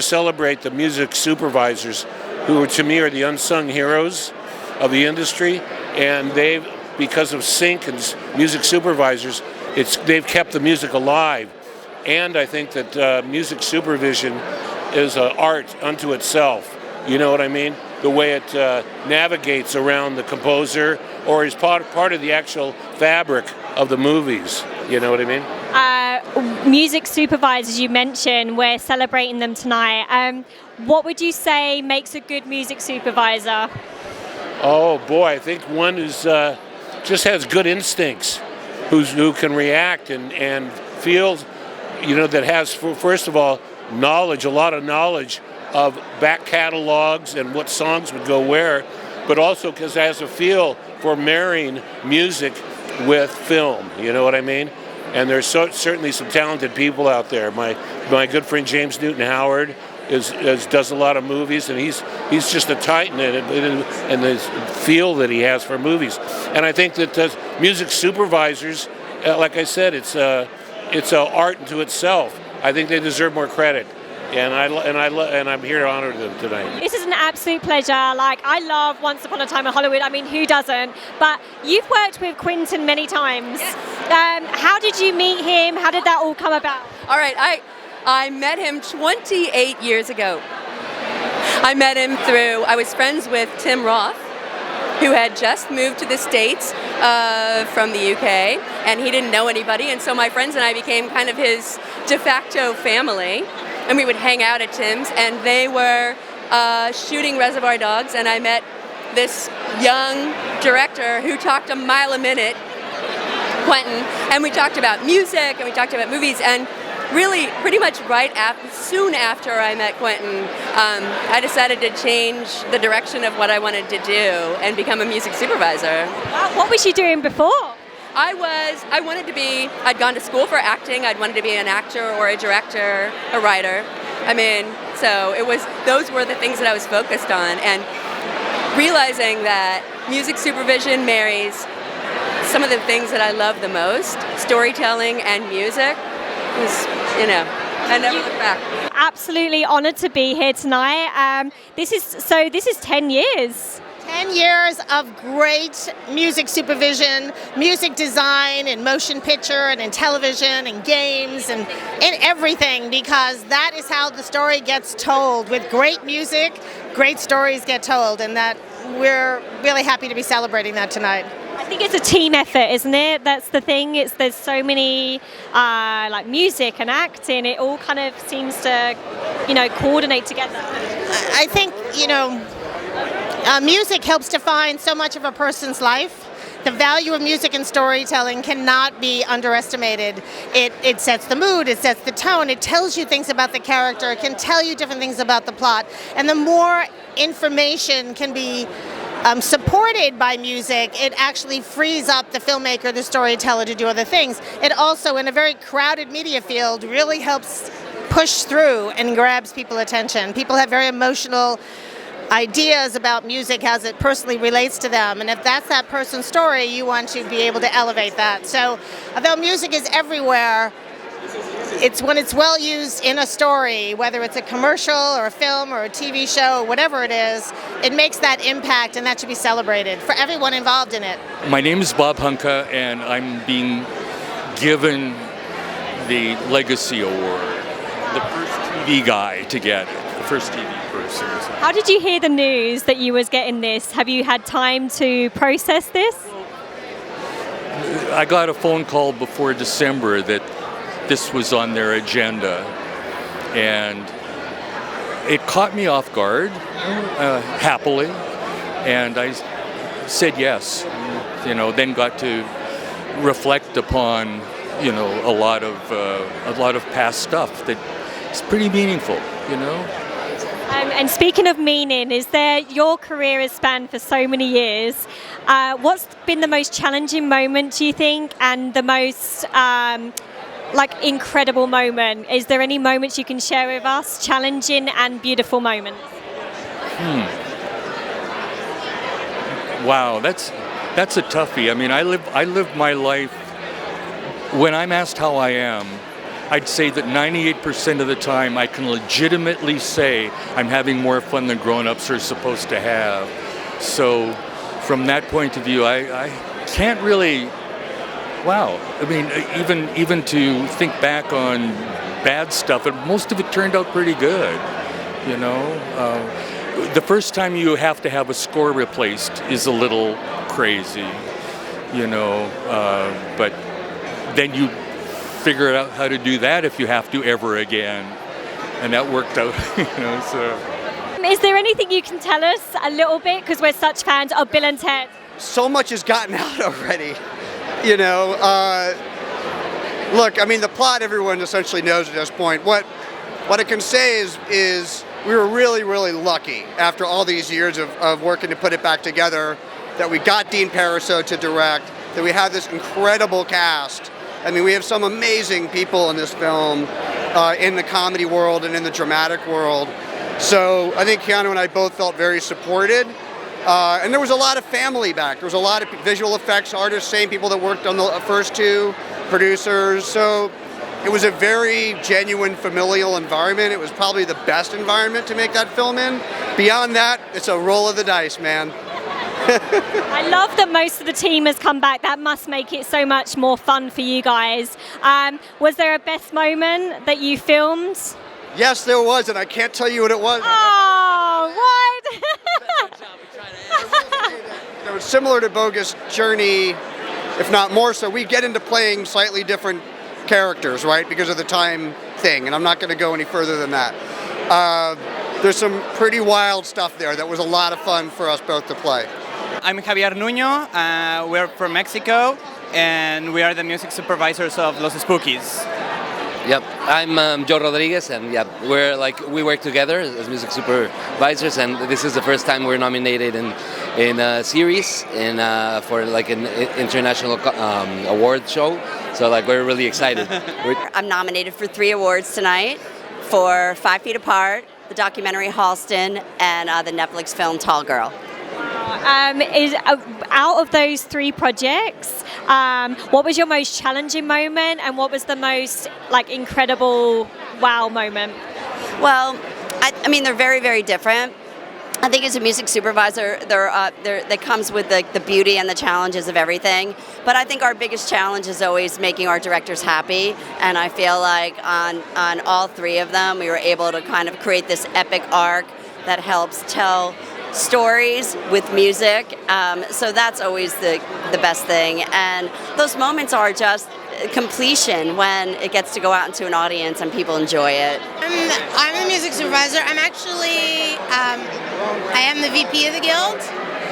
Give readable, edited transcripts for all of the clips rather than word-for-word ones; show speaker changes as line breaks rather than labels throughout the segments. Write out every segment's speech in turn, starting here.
to celebrate the music supervisors, who to me are the unsung heroes of the industry, and they've, because of sync and music supervisors, they've kept the music alive. And I think that music supervision is an art unto itself. You know what I mean? The way it navigates around the composer, or is part of the actual fabric of the movies. You know what I mean?
Music supervisors, you mentioned, we're celebrating them tonight. What would you say makes a good music supervisor?
Oh boy, I think one who's just has good instincts, who can react and feels, that has, first of all, knowledge, a lot of knowledge of back catalogs and what songs would go where, but also because it has a feel for marrying music with film. You know what I mean? And there's certainly some talented people out there. My good friend James Newton Howard does a lot of movies, and he's just a titan in the feel that he has for movies. And I think that music supervisors, like I said, it's an art unto itself. I think they deserve more credit, and I'm here to honor them tonight.
This is an absolute pleasure. I love Once Upon a Time in Hollywood. I mean, who doesn't? But you've worked with Quentin many times.
Yes.
How did you meet him? How did that all come about?
All right, I met him 28 years ago. I met him I was friends with Tim Roth, who had just moved to the States from the UK, and he didn't know anybody, and so my friends and I became kind of his de facto family, and we would hang out at Tim's, and they were shooting Reservoir Dogs, and I met this young director who talked a mile a minute, Quentin, and we talked about music, and we talked about movies, and really, pretty much soon after I met Quentin, I decided to change the direction of what I wanted to do and become a music supervisor.
Wow, what was you doing before?
I'd gone to school for acting. I'd wanted to be an actor or a director, a writer. So those were the things that I was focused on, and realizing that music supervision marries some of the things that I love the most, storytelling and music, I never look back.
Absolutely honored to be here tonight. This is 10 years.
10 years of great music supervision, music design, and motion picture, and in television, and games, and in everything, because that is how the story gets told. With great music, great stories get told, and that we're really happy to be celebrating that tonight.
I think it's a team effort, isn't it? That's the thing. There's so many music and acting. It all kind of seems to, coordinate together.
I think music helps define so much of a person's life. The value of music and storytelling cannot be underestimated. It sets the mood. It sets the tone. It tells you things about the character. It can tell you different things about the plot. And the more information can be supported by music, it actually frees up the filmmaker, the storyteller, to do other things. It also, in a very crowded media field, really helps push through and grabs people's attention. People have very emotional ideas about music as it personally relates to them, and if that's that person's story, you want to be able to elevate that. So, although music is everywhere, it's when it's well used in a story, whether it's a commercial or a film or a TV show, whatever it is, it makes that impact, and that should be celebrated for everyone involved in it.
My name is Bob Hunka, and I'm being given the Legacy Award, the first TV guy to get it, the first TV person.
How did you hear the news that you was getting this? Have you had time to process this?
I got a phone call before December that this was on their agenda, and it caught me off guard, happily, and I said yes. Then got to reflect upon, a lot of past stuff that is pretty meaningful,
And speaking of meaning, your career has spanned for so many years. What's been the most challenging moment, do you think, and the most incredible moment? Is there any moments you can share with us, challenging and beautiful moments?
Wow, that's a toughie. I live my life, when I'm asked how I am, I'd say that 98% of the time I can legitimately say I'm having more fun than grown-ups are supposed to have. So from that point of view, I can't really, wow. I mean, even to think back on bad stuff, and most of it turned out pretty good, you know. The first time you have to have a score replaced is a little crazy, you know, but then you figure out how to do that if you have to ever again, and that worked out, you know, so.
Is there anything you can tell us a little bit, because we're such fans of Bill and Ted?
So much has gotten out already, you know. Look, I mean, the plot everyone essentially knows at this point. What I can say is we were really, really lucky after all these years of working to put it back together that we got Dean Pariseau to direct, that we have this incredible cast. I mean, we have some amazing people in this film, in the comedy world and in the dramatic world. So I think Keanu and I both felt very supported. And there was a lot of family back. There was a lot of visual effects artists, same people that worked on the first two, producers. So it was a very genuine familial environment. It was probably the best environment to make that film in. Beyond that, it's a roll of the dice, man.
I love that most of the team has come back. That must make it so much more fun for you guys. Was there a best moment that you filmed?
Yes, there was, and I can't tell you what it was.
Oh, what?
It was similar to Bogus Journey, if not more so. We get into playing slightly different characters, right, because of the time thing, and I'm not going to go any further than that. There's some pretty wild stuff there that was a lot of fun for us both to play.
I'm Javier Nuño, we're from Mexico, and we are the music supervisors of Los Spookies.
Yep, I'm Joe Rodriguez, and we work together as music supervisors, and this is the first time we're nominated in a series for like an international award show. So like we're really excited.
I'm nominated for 3 awards tonight for 5 Feet Apart, the documentary Halston, and the Netflix film Tall Girl.
Out of those 3 projects, what was your most challenging moment, and what was the most incredible wow moment?
Well, I mean, they're very, very different. I think as a music supervisor, that comes with the beauty and the challenges of everything. But I think our biggest challenge is always making our directors happy. And I feel like on all 3 of them, we were able to kind of create this epic arc that helps tell stories with music. So that's always the best thing. And those moments are just completion when it gets to go out into an audience and people enjoy it.
I'm a music supervisor. I'm actually, I am the VP of the Guild,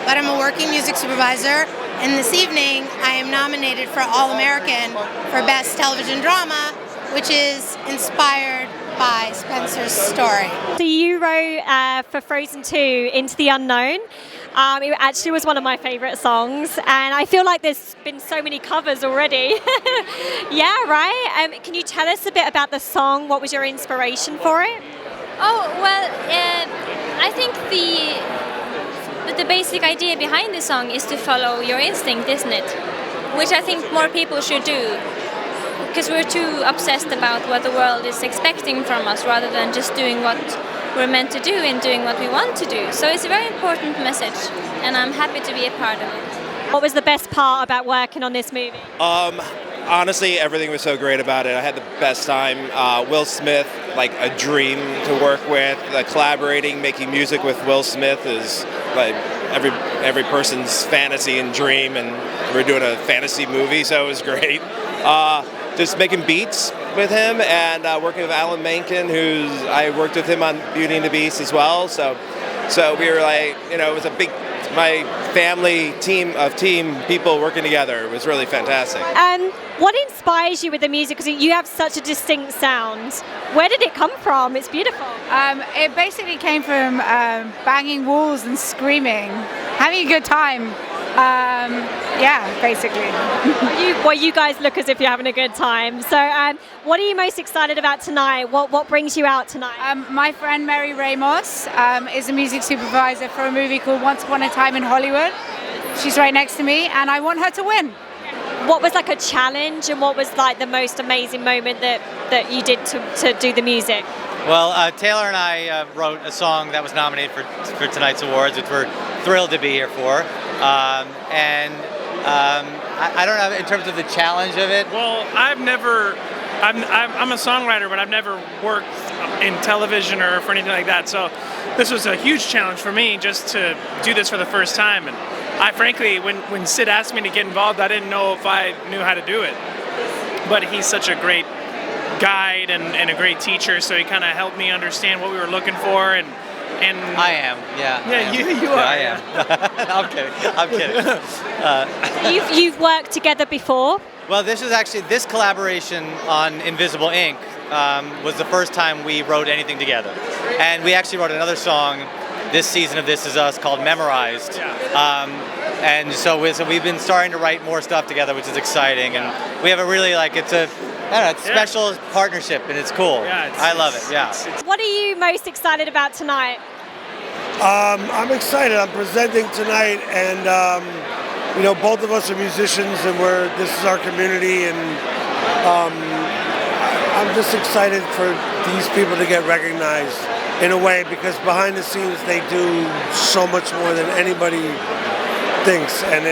but I'm a working music supervisor. And this evening, I am nominated for All-American for Best Television Drama, which is inspired by Spencer's story.
So you wrote for Frozen 2, Into the Unknown. It actually was one of my favorite songs, and I feel like there's been so many covers already. Yeah, right? Can you tell us a bit about the song? What was your inspiration for it?
Oh, well, I think the basic idea behind the song is to follow your instinct, isn't it? Which I think more people should do, because we're too obsessed about what the world is expecting from us rather than just doing what we're meant to do and doing what we want to do. So it's a very important message, and I'm happy to be a part of it.
What was the best part about working on this movie?
Honestly, everything was so great about it. I had the best time. Will Smith, like a dream to work with. Collaborating, making music with Will Smith is like every person's fantasy and dream, and we're doing a fantasy movie, so it was great. Just making beats with him and working with Alan Menken, I worked with him on Beauty and the Beast as well. So we were it was my family team people working together. It was really fantastic.
What inspires you with the music? Because you have such a distinct sound. Where did it come from? It's beautiful.
It basically came from banging walls and screaming, having a good time. Basically.
You guys look as if you're having a good time. So what are you most excited about tonight? What brings you out tonight?
My friend Mary Ramos is a music supervisor for a movie called Once Upon a Time in Hollywood. She's right next to me, and I want her to win.
what was like a challenge, and what was like the most amazing moment that you did to do the music?
Well, Taylor and I wrote a song that was nominated for tonight's awards, which we're thrilled to be here for. I don't know in terms of the challenge of it.
Well, I'm a songwriter, but I've never worked in television or for anything like that. So this was a huge challenge for me just to do this for the first time. And I frankly, when Sid asked me to get involved, I didn't know if I knew how to do it. But he's such a great guide and a great teacher, so he kind of helped me understand what we were looking for. And
I am, yeah.
Yeah, you are.
I am. I'm kidding.
You've worked together before?
Well, this collaboration on Invisible Ink was the first time we wrote anything together. And we actually wrote another song this season of This Is Us called Memorized. And so we've been starting to write more stuff together, which is exciting. And we have a really, it's a special partnership, and it's cool. I love it, yeah.
What are you most excited about tonight?
I'm excited. I'm presenting tonight, and both of us are musicians, and this is our community, and I'm just excited for these people to get recognized in a way, because behind the scenes they do so much more than anybody thinks, I'm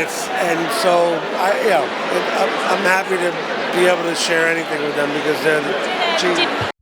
happy to be able to share anything with them, because they're the